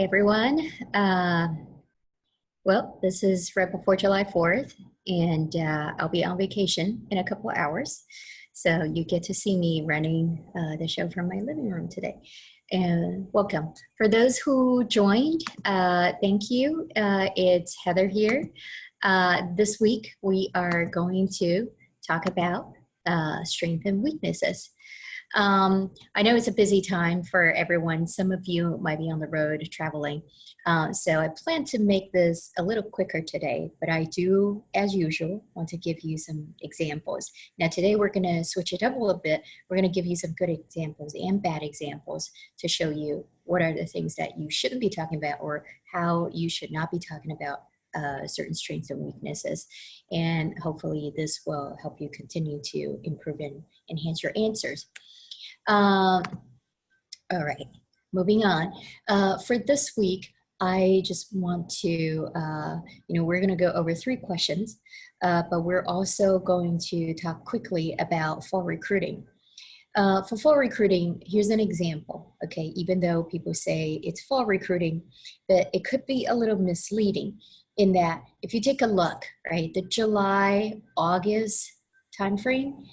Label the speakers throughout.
Speaker 1: everyone. Well, this is right before July 4th, and I'll be on vacation in a couple of hours. So you get to see me running the show from my living room today. And welcome. For those who joined, thank you. It's Heather here. This week, we are going to talk about strengths and weaknesses. I know it's a busy time for everyone. Some of you might be on the road traveling. So I plan to make this a little quicker today, but I do, as usual, want to give you some examples. Now today we're going to switch it up a little bit. We're going to give you some good examples and bad examples to show you what are the things that you shouldn't be talking about or how you should not be talking about certain strengths and weaknesses. And hopefully this will help you continue to improve and enhance your answers. All right, moving on. For this week, I just want to, we're going to go over 3 questions, but we're also going to talk quickly about fall recruiting. For fall recruiting, here's an example, okay? Even though people say it's fall recruiting, but it could be a little misleading in that if you take a look, right, the July, August timeframe,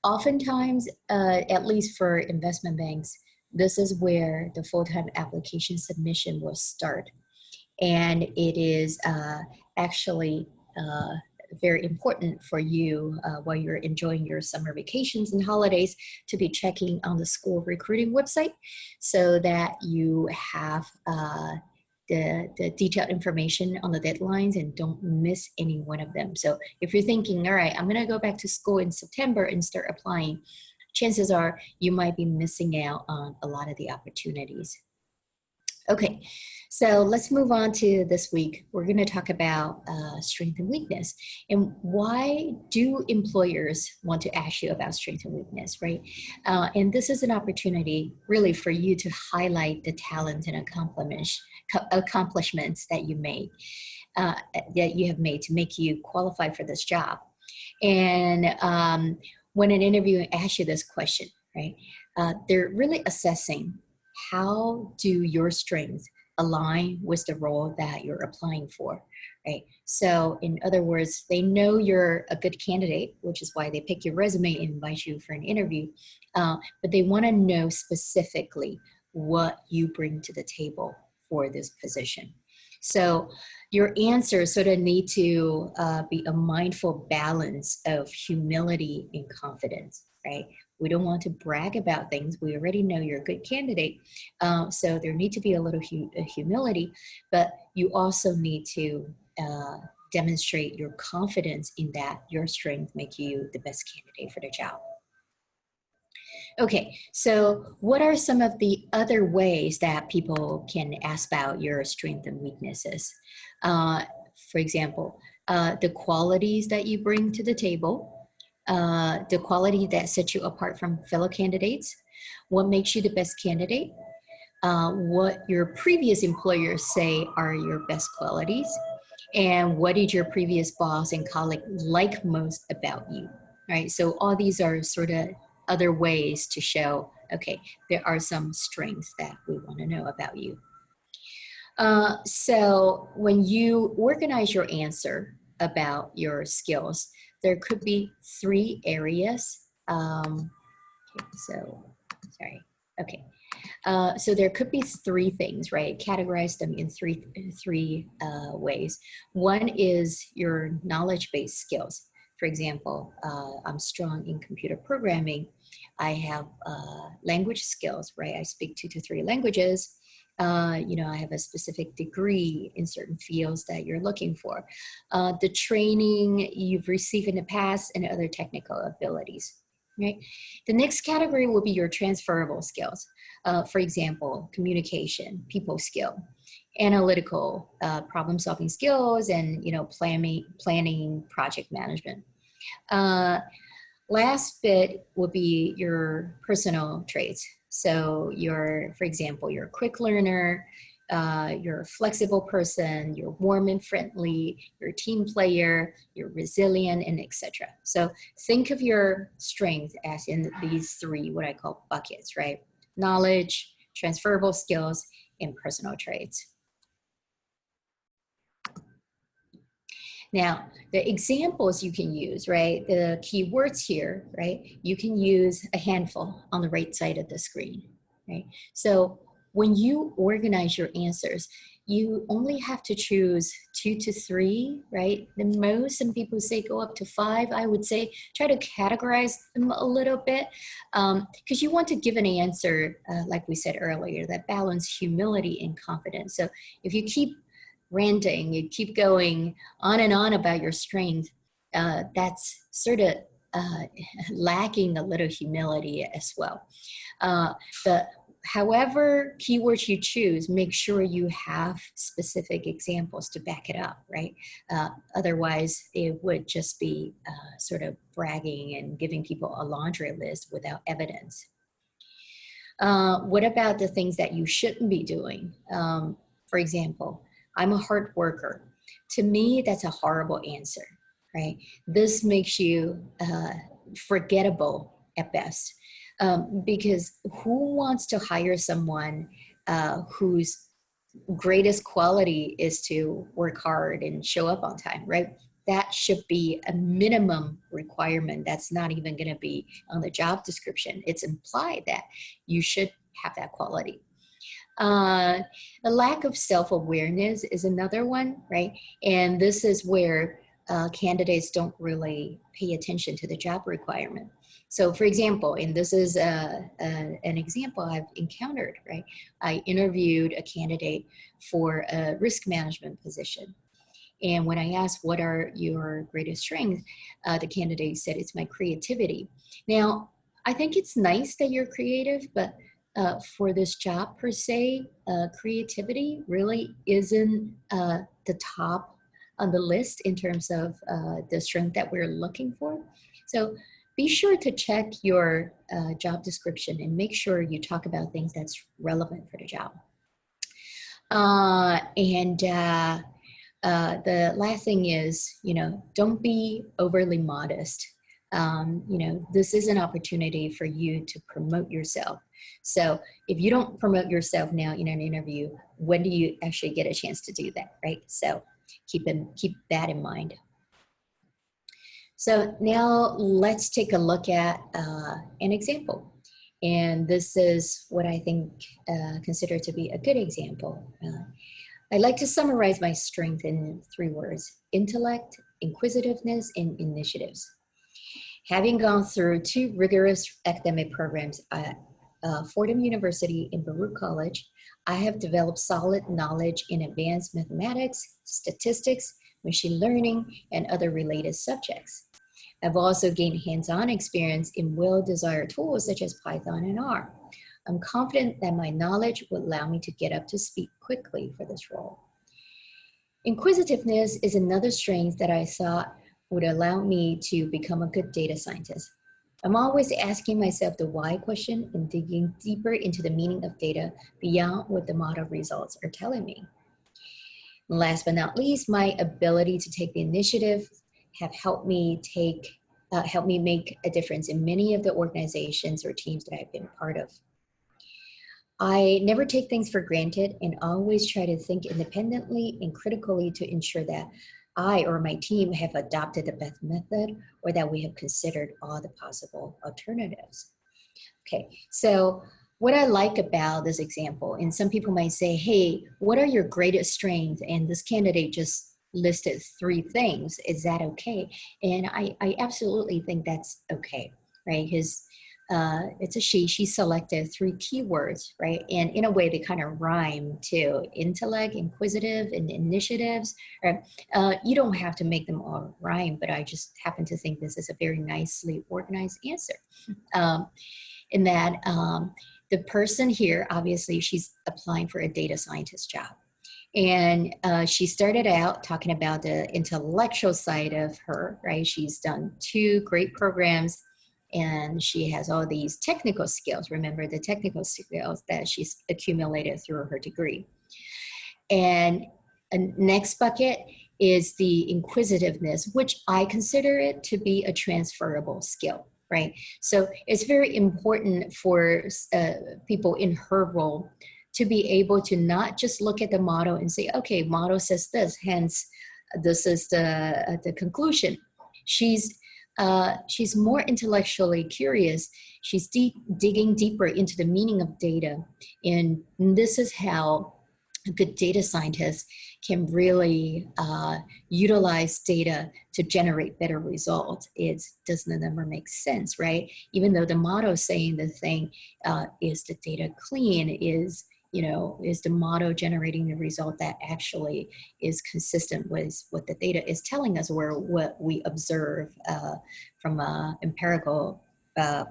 Speaker 1: oftentimes, at least for investment banks, this is where the full-time application submission will start. And it is actually very important for you while you're enjoying your summer vacations and holidays to be checking on the school recruiting website so that you have the detailed information on the deadlines and don't miss any one of them. So if you're thinking, all right, I'm gonna go back to school in September and start applying, chances are you might be missing out on a lot of the opportunities. Okay, so let's move on to this week. We're gonna talk about strength and weakness. And why do employers want to ask you about strength and weakness, right? And this is an opportunity really for you to highlight the talents and accomplishments that you made, that you have made to make you qualify for this job. And when an interviewer asks you this question, right, they're really assessing how do your strengths align with the role that you're applying for, right? So in other words, they know you're a good candidate, which is why they pick your resume and invite you for an interview, but they want to know specifically what you bring to the table for this position. So your answers sort of need to be a mindful balance of humility and confidence, right? We don't want to brag about things. We already know you're a good candidate. So there need to be a little humility, but you also need to demonstrate your confidence in that your strengths make you the best candidate for the job. Okay, so what are some of the other ways that people can ask about your strengths and weaknesses? For example, the qualities that you bring to the table, the quality that sets you apart from fellow candidates, what makes you the best candidate, what your previous employers say are your best qualities, and what did your previous boss and colleague like most about you, right? So all these are sort of other ways to show, okay, there are some strengths that we want to know about you. So when you organize your answer about your skills, there could be 3 areas. So there could be 3 things, right? Categorize them in three ways. One is your knowledge-based skills. For example, I'm strong in computer programming. I have language skills, right? I speak 2 to 3 languages. I have a specific degree in certain fields that you're looking for. The training you've received in the past and other technical abilities, right? The next category will be your transferable skills. For example, communication, people skill, analytical problem-solving skills, and planning, project management. Last bit will be your personal traits. So for example, you're a quick learner, you're a flexible person, you're warm and friendly, you're a team player, you're resilient, and etc. So think of your strengths as in these 3, what I call buckets, right? Knowledge, transferable skills, and personal traits. Now, the examples you can use, right? The keywords here, right? You can use a handful on the right side of the screen, right? So when you organize your answers, you only have to choose 2 to 3, right? The most, some people say go up to 5. I would say try to categorize them a little bit because you want to give an answer, like we said earlier, that balance humility and confidence. So if you keep ranting, you keep going on and on about your strength, that's sort of lacking a little humility as well. However keywords you choose, make sure you have specific examples to back it up, right? Otherwise, it would just be sort of bragging and giving people a laundry list without evidence. What about the things that you shouldn't be doing? For example, I'm a hard worker. To me, that's a horrible answer, right? This makes you forgettable at best. Because who wants to hire someone whose greatest quality is to work hard and show up on time, right? That should be a minimum requirement. That's not even going to be on the job description. It's implied that you should have that quality. A lack of self-awareness is another one, right? And this is where candidates don't really pay attention to the job requirement. So for example, and this is an example I've encountered, right? I interviewed a candidate for a risk management position. And when I asked, what are your greatest strengths? The candidate said, it's my creativity. Now, I think it's nice that you're creative, but for this job per se, creativity really isn't the top on the list in terms of the strength that we're looking for. So be sure to check your job description and make sure you talk about things that's relevant for the job. The last thing is, don't be overly modest. This is an opportunity for you to promote yourself. So if you don't promote yourself now in an interview, when do you actually get a chance to do that, right? So keep that in mind. So now let's take a look at an example. And this is what I think consider to be a good example. I'd like to summarize my strength in 3 words: intellect, inquisitiveness, and initiatives. Having gone through 2 rigorous academic programs at Fordham University and Baruch College, I have developed solid knowledge in advanced mathematics, statistics, machine learning, and other related subjects. I've also gained hands-on experience in well-desired tools such as Python and R. I'm confident that my knowledge will allow me to get up to speed quickly for this role. Inquisitiveness is another strength that I thought would allow me to become a good data scientist. I'm always asking myself the why question and digging deeper into the meaning of data beyond what the model results are telling me. And last but not least, my ability to take the initiative have helped me make a difference in many of the organizations or teams that I've been part of. I never take things for granted and always try to think independently and critically to ensure that I or my team have adopted the best method or that we have considered all the possible alternatives. Okay, so what I like about this example, and some people might say, hey, what are your greatest strengths? And this candidate just listed 3 things. Is that okay? And I absolutely think that's okay, right? Because it's a she selected 3 keywords, right? And in a way, they kind of rhyme too: intellect, inquisitive, and initiatives. Right? You don't have to make them all rhyme, but I just happen to think this is a very nicely organized answer. In that the person here, obviously, she's applying for a data scientist job. And she started out talking about the intellectual side of her, right? She's done 2 great programs and she has all these technical skills. Remember the technical skills that she's accumulated through her degree. And next bucket is the inquisitiveness, which I consider it to be a transferable skill, right? So it's very important for people in her role to be able to not just look at the model and say, okay, model says this, hence this is the conclusion. She's more intellectually curious. She's digging deeper into the meaning of data. And this is how a good data scientist can really utilize data to generate better results. Does the number make sense, right? Even though the model is saying the thing, is the data clean? Is the model generating the result that actually is consistent with what the data is telling us, or what we observe from an empirical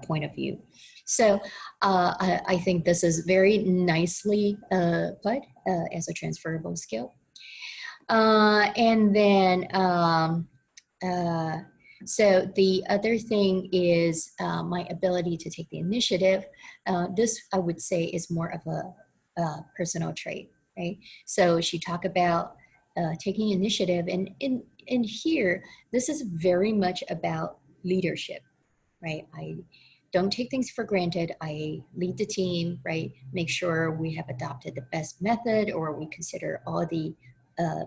Speaker 1: point of view? So I think this is very nicely put as a transferable skill. And then, so the other thing is my ability to take the initiative. This, I would say, is more of a personal trait, right? So she talked about taking initiative, and in here, this is very much about leadership, right? I don't take things for granted. I lead the team, right? Make sure we have adopted the best method, or we consider all the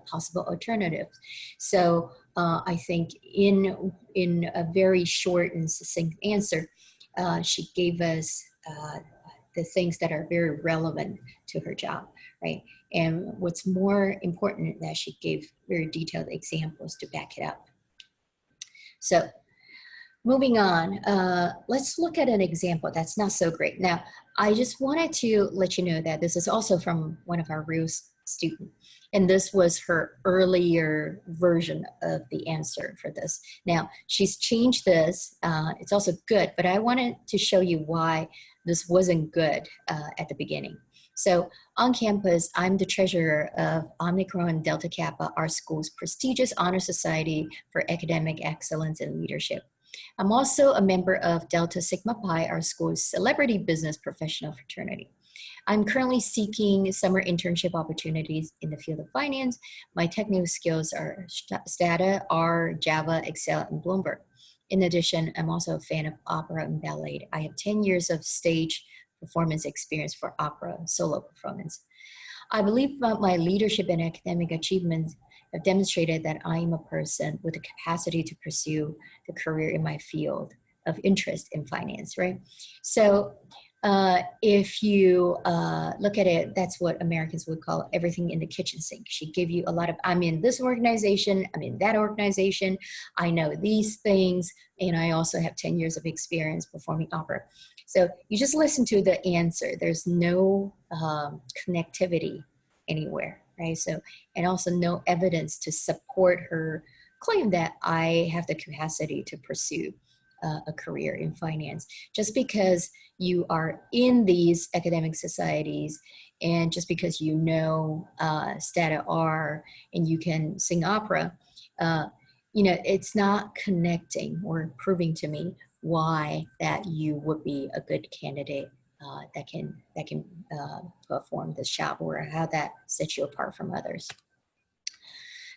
Speaker 1: possible alternatives. So I think in a very short and succinct answer, she gave us the things that are very relevant to her job, right? And what's more important, that she gave very detailed examples to back it up. So moving on, let's look at an example that's not so great. Now, I just wanted to let you know that this is also from one of our real students. And this was her earlier version of the answer for this. Now, she's changed this. It's also good, but I wanted to show you why this wasn't good at the beginning. So on campus, I'm the treasurer of Omicron Delta Kappa, our school's prestigious honor society for academic excellence and leadership. I'm also a member of Delta Sigma Pi, our school's celebrity business professional fraternity. I'm currently seeking summer internship opportunities in the field of finance. My technical skills are Stata, R, Java, Excel, and Bloomberg. In addition, I'm also a fan of opera and ballet. I have 10 years of stage performance experience for opera solo performance. I believe my leadership and academic achievements have demonstrated that I am a person with the capacity to pursue the career in my field of interest in finance, right? So if you look at it, that's what Americans would call everything in the kitchen sink. She gave you a lot of, I'm in this organization, I'm in that organization, I know these things, and I also have 10 years of experience performing opera. So you just listen to the answer. There's no connectivity anywhere, right? So, and also no evidence to support her claim that I have the capacity to pursue a career in finance. Just because you are in these academic societies, and just because you know Stata R and you can sing opera, it's not connecting or proving to me why that you would be a good candidate that can perform this job, or how that sets you apart from others.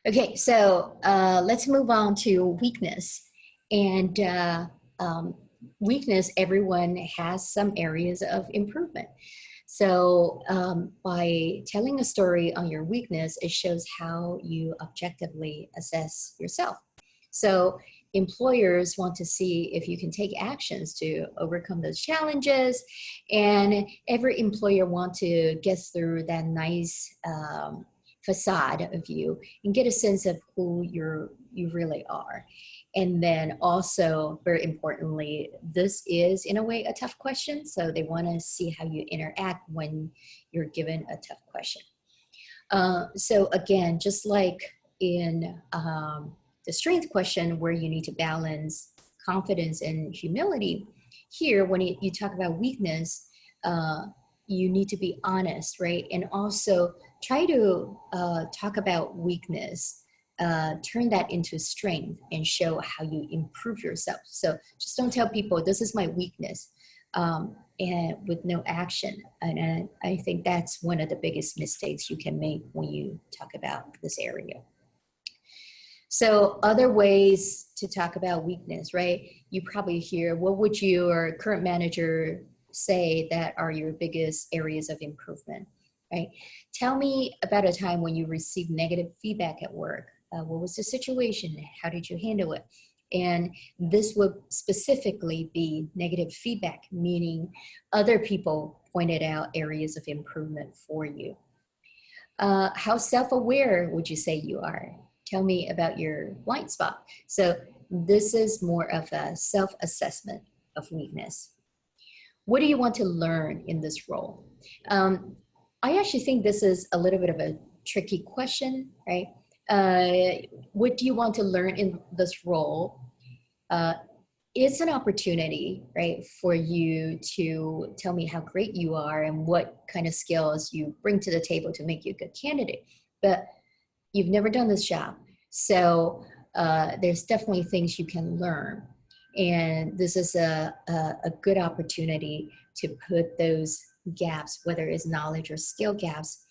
Speaker 1: Okay, so let's move on to weakness. And weakness, everyone has some areas of improvement. So by telling a story on your weakness, it shows how you objectively assess yourself. So employers want to see if you can take actions to overcome those challenges, and every employer wants to get through that nice facade of you and get a sense of who you really are. And then also, very importantly, this is in a way a tough question, so they want to see how you interact when you're given a tough question. So again, just like in the strength question, where you need to balance confidence and humility, here when you talk about weakness, you need to be honest, right? And also try to talk about weakness, turn that into strength and show how you improve yourself. So just don't tell people this is my weakness and with no action. And I think that's one of the biggest mistakes you can make when you talk about this area. So other ways to talk about weakness, right? You probably hear, what would your current manager say that are your biggest areas of improvement, right? Tell me about a time when you received negative feedback at work. What was the situation? How did you handle it? And this would specifically be negative feedback, meaning other people pointed out areas of improvement for you. How self-aware would you say you are? Tell me about your blind spot. So this is more of a self-assessment of weakness. What do you want to learn in this role? I actually think this is a little bit of a tricky question, right? What do you want to learn in this role? It's an opportunity, right, for you to tell me how great you are and what kind of skills you bring to the table to make you a good candidate. But you've never done this job. So there's definitely things you can learn. And this is a good opportunity to put those gaps, whether it's knowledge or skill gaps,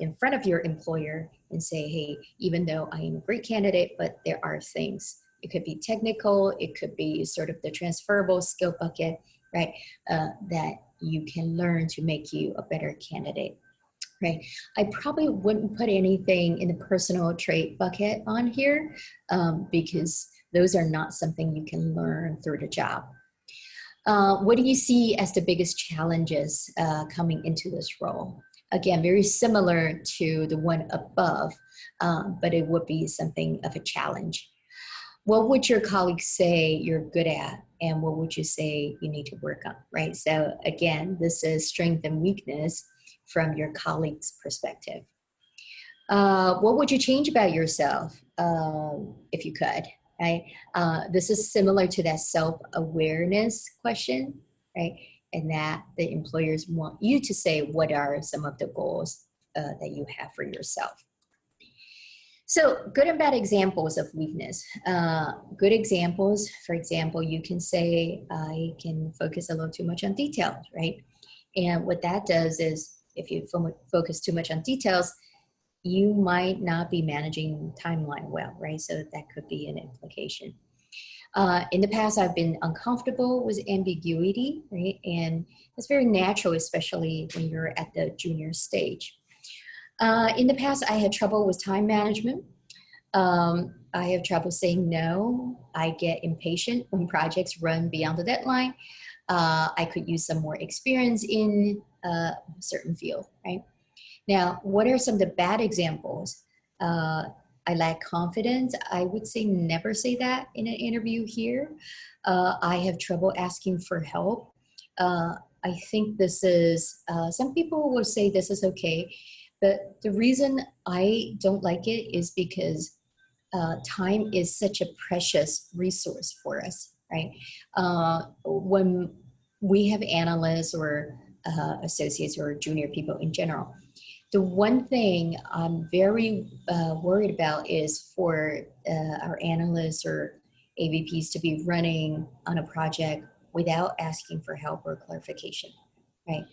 Speaker 1: in front of your employer and say, hey, even though I am a great candidate, but there are things. It could be technical, it could be sort of the transferable skill bucket, right, that you can learn to make you a better candidate, right? I probably wouldn't put anything in the personal trait bucket on here because those are not something you can learn through the job. What do you see as the biggest challenges coming into this role? Again, very similar to the one above, but it would be something of a challenge. What would your colleagues say you're good at, and what would you say you need to work on, right? So again, this is strength and weakness from your colleague's perspective. What would you change about yourself if you could, right? This is similar to that self-awareness question, right? And that the employers want you to say what are some of the goals that you have for yourself. So good and bad examples of weakness. Good examples, for example, you can say, I can focus a little too much on details, right? And what that does is, if you focus too much on details, you might not be managing timeline well, right? So that could be an implication. In the past, I've been uncomfortable with ambiguity, right? And it's very natural, especially when you're at the junior stage. In the past, I had trouble with time management. I have trouble saying no. I get impatient when projects run beyond the deadline. I could use some more experience in a certain field, right? Now, what are some of the bad examples? I lack confidence. I would say never say that in an interview here. I have trouble asking for help. I think this is, some people will say this is okay, but the reason I don't like it is because time is such a precious resource for us, right? When we have analysts or associates or junior people in general, the one thing I'm very worried about is for our analysts or AVPs to be running on a project without asking for help or clarification, right?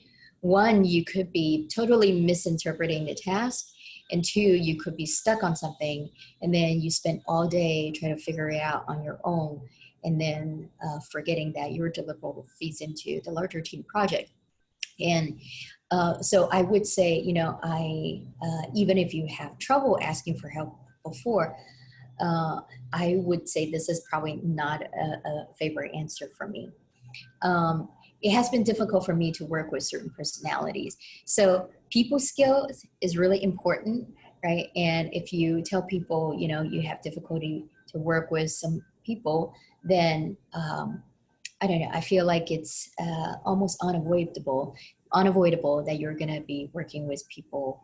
Speaker 1: One, you could be totally misinterpreting the task, and two, you could be stuck on something and then you spend all day trying to figure it out on your own, and then forgetting that your deliverable feeds into the larger team project. And so I would say, you know, even if you have trouble asking for help before, I would say this is probably not a favorite answer for me. It has been difficult for me to work with certain personalities. So people skills is really important, right? And if you tell people, you know, you have difficulty to work with some people, then I don't know, I feel like it's almost unavoidable that you're gonna be working with people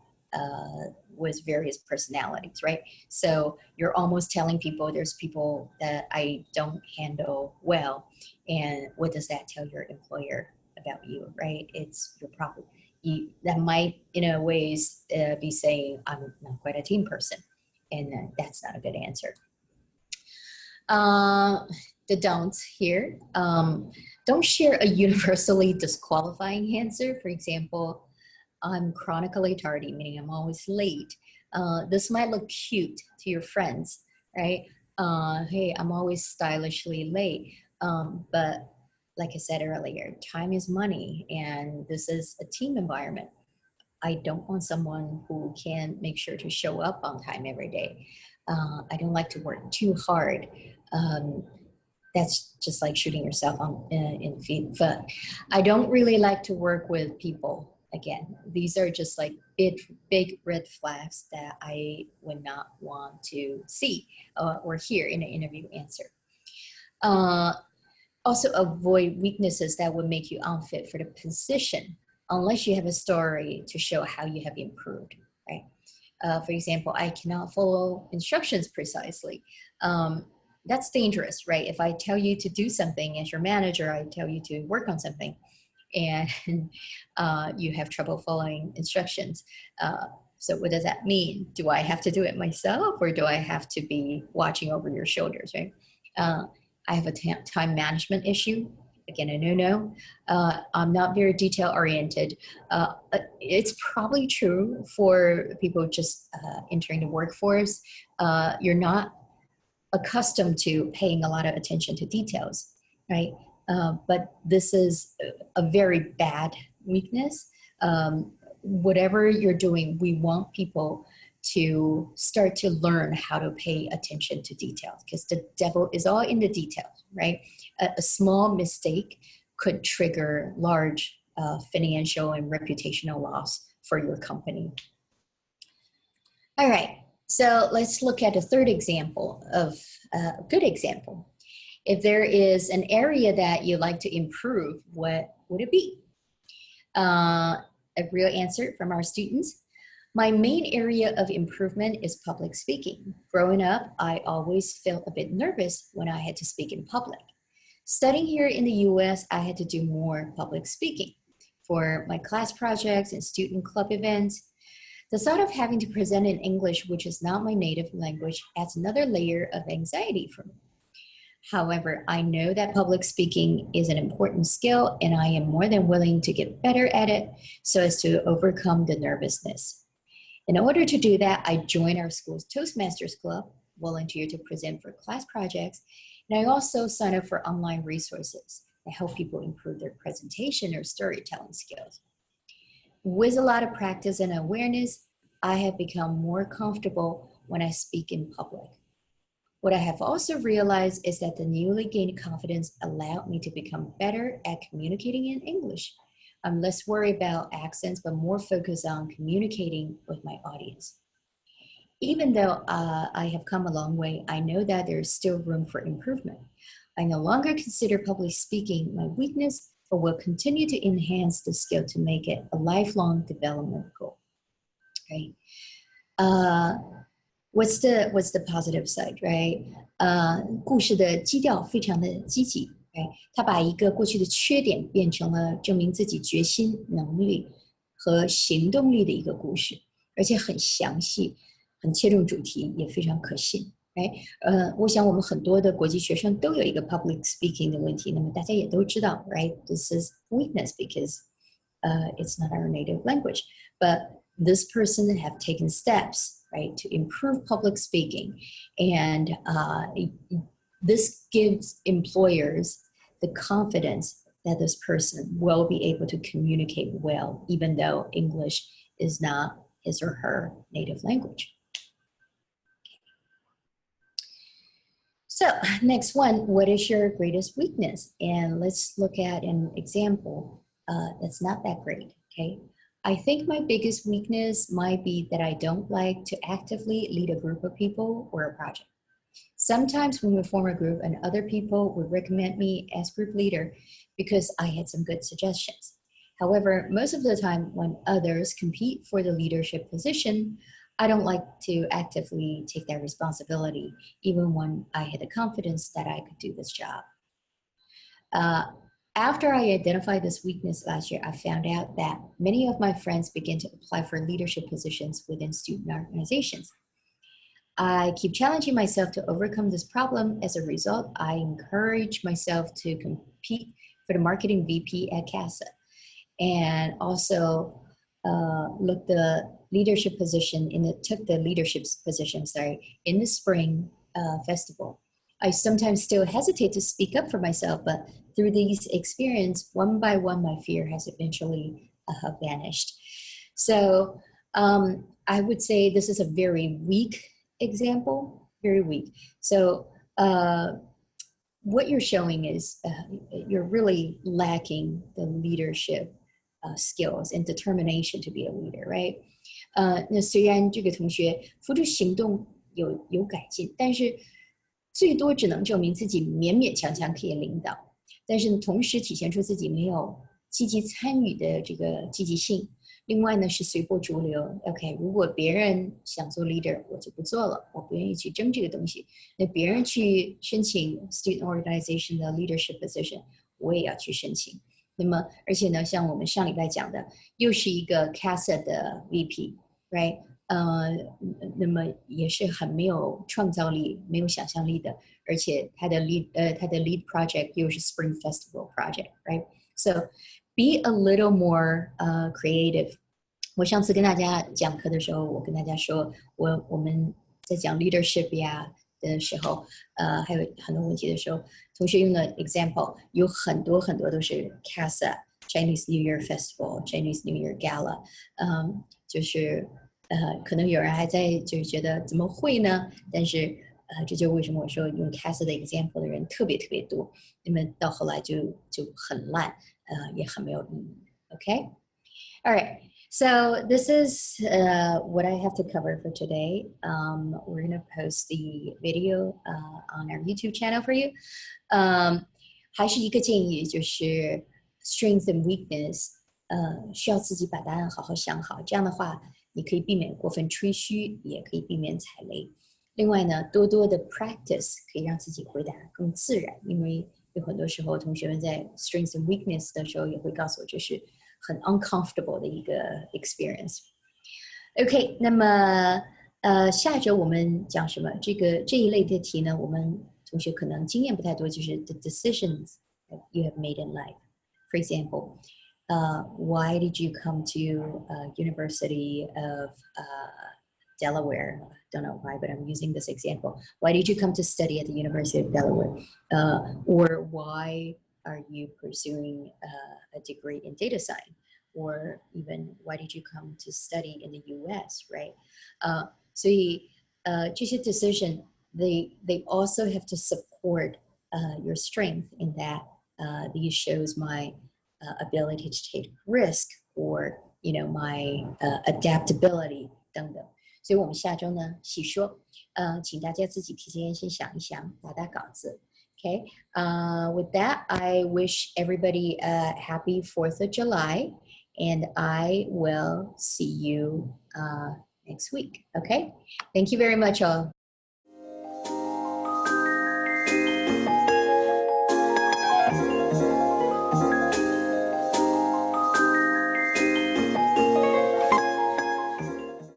Speaker 1: with various personalities, right? So you're almost telling people there's people that I don't handle well. And what does that tell your employer about you, right? It's your problem. That might, in a ways, be saying, I'm not quite a team person. And that's not a good answer. The don'ts here. Don't share a universally disqualifying answer. For example, I'm chronically tardy, meaning I'm always late. This might look cute to your friends, right? Hey, I'm always stylishly late. But like I said earlier, time is money, and this is a team environment. I don't want someone who can make sure to show up on time every day. I don't like to work too hard. That's just like shooting yourself in the foot. I don't really like to work with people. Again, these are just like big red flags that I would not want to see or hear in an interview answer. Also avoid weaknesses that would make you unfit for the position unless you have a story to show how you have improved, right? For example, I cannot follow instructions precisely. That's dangerous, right? If I tell you to do something as your manager, I tell you to work on something, and you have trouble following instructions. So what does that mean? Do I have to do it myself, or do I have to be watching over your shoulders, right? I have a time management issue. Again, a no-no. I'm not very detail-oriented. It's probably true for people just entering the workforce. You're not accustomed to paying a lot of attention to details, right? But this is a very bad weakness. Whatever you're doing, we want people to start to learn how to pay attention to details, because the devil is all in the details, right? A small mistake could trigger large financial and reputational loss for your company. All right, so let's look at a third example of a good example. If there is an area that you like to improve, what would it be? A real answer from our students. My main area of improvement is public speaking. Growing up, I always felt a bit nervous when I had to speak in public. Studying here in the US, I had to do more public speaking for my class projects and student club events. The thought of having to present in English, which is not my native language, adds another layer of anxiety for me. However, I know that public speaking is an important skill, and I am more than willing to get better at it so as to overcome the nervousness. In order to do that, I joined our school's Toastmasters Club, volunteered to present for class projects, and I also signed up for online resources that help people improve their presentation or storytelling skills. With a lot of practice and awareness, I have become more comfortable when I speak in public. What I have also realized is that the newly gained confidence allowed me to become better at communicating in English. I'm less worried about accents, but more focused on communicating with my audience. Even though I have come a long way, I know that there is still room for improvement. I no longer consider public speaking my weakness, but will continue to enhance the skill to make it a lifelong development goal. Right? What's the positive side, right? 故事的基调非常的积极。他把一个过去的缺点变成了证明自己决心、能力和行动力的一个故事，而且很详细，很切中主题，也非常可信。我想我们很多的国际学生都有一个 public speaking 的问题，那么大家也都知道 right? This is weakness because it's not our native language. But this person have taken steps, right, to improve public speaking, and this gives employers the confidence that this person will be able to communicate well, even though English is not his or her native language. So next one, what is your greatest weakness? And let's look at an example that's not that great, okay? I think my biggest weakness might be that I don't like to actively lead a group of people or a project. Sometimes when we form a group and other people would recommend me as group leader because I had some good suggestions. However, most of the time when others compete for the leadership position, I don't like to actively take that responsibility, even when I had the confidence that I could do this job. After I identified this weakness last year, I found out that many of my friends begin to apply for leadership positions within student organizations. I keep challenging myself to overcome this problem. As a result, I encourage myself to compete for the marketing VP at CASA, and also took the leadership position in the spring festival. I sometimes still hesitate to speak up for myself, but through these experiences, one by one, my fear has eventually vanished. So I would say this is a very weak example. very weak. So what you're showing is you're really lacking the leadership skills and determination to be a leader, right? 那虽然这个同学付诸行动有改进，但是最多只能证明自己勉勉强强可以领导，但是同时体现出自己没有积极参与的这个积极性。另外呢是随波逐流 ，OK， 如果别人想做 leader， 我就不做了，我不愿意去争这个东西。那别人去申请 student organization 的 leadership position， 我也要去申请。那么而且呢，像我们上礼拜讲的，又是一个 CASA 的 VP，right？ 那么也是很没有创造力、没有想象力的，而且他的 lead project 又是 Spring Festival project，right？ So be a little more creative. 我上次跟大家讲课的时候，我跟大家说，我们在讲 leadership 呀的时候，还有很多问题的时候，同学用的 example 有很多都是 CASA、Chinese New Year Festival、Chinese New Year Gala， 就是可能有人还在就是觉得怎么会呢？但是这就是为什么我说用 CASA 的 example 的人特别多，那么到后来就很烂，也很没有意义。Okay, all right. So this is what I have to cover for today. We're going to post the video on our YouTube channel for you. 还是一个建议，就是 strength and weakness， 需要自己把答案好好想好。这样的话，你可以避免过分吹嘘，也可以避免踩雷。另外呢，多多的 practice 可以让自己回答更自然，因为有很多时候同学们在 strengths and weakness 的时候也会告诉我，这是很 uncomfortable 的一个 experience。OK， 那么下周我们讲什么？这一类的题呢，我们同学可能经验不太多，就是 the decisions that you have made in life. For example, why did you come to University of Delaware? Don't know why, but I'm using this example. Why did you come to study at the University of Delaware? Or why are you pursuing a degree in data science? Or even why did you come to study in the US, right? 所以这些 decision, they also have to support your strength in that these shows my ability to take risk or my adaptability 等等。所以我们下周呢细说，请大家自己提前先想一想，打稿子。Okay, with that, I wish everybody a happy 4th of July, and I will see you next week. Okay, thank you very much, all.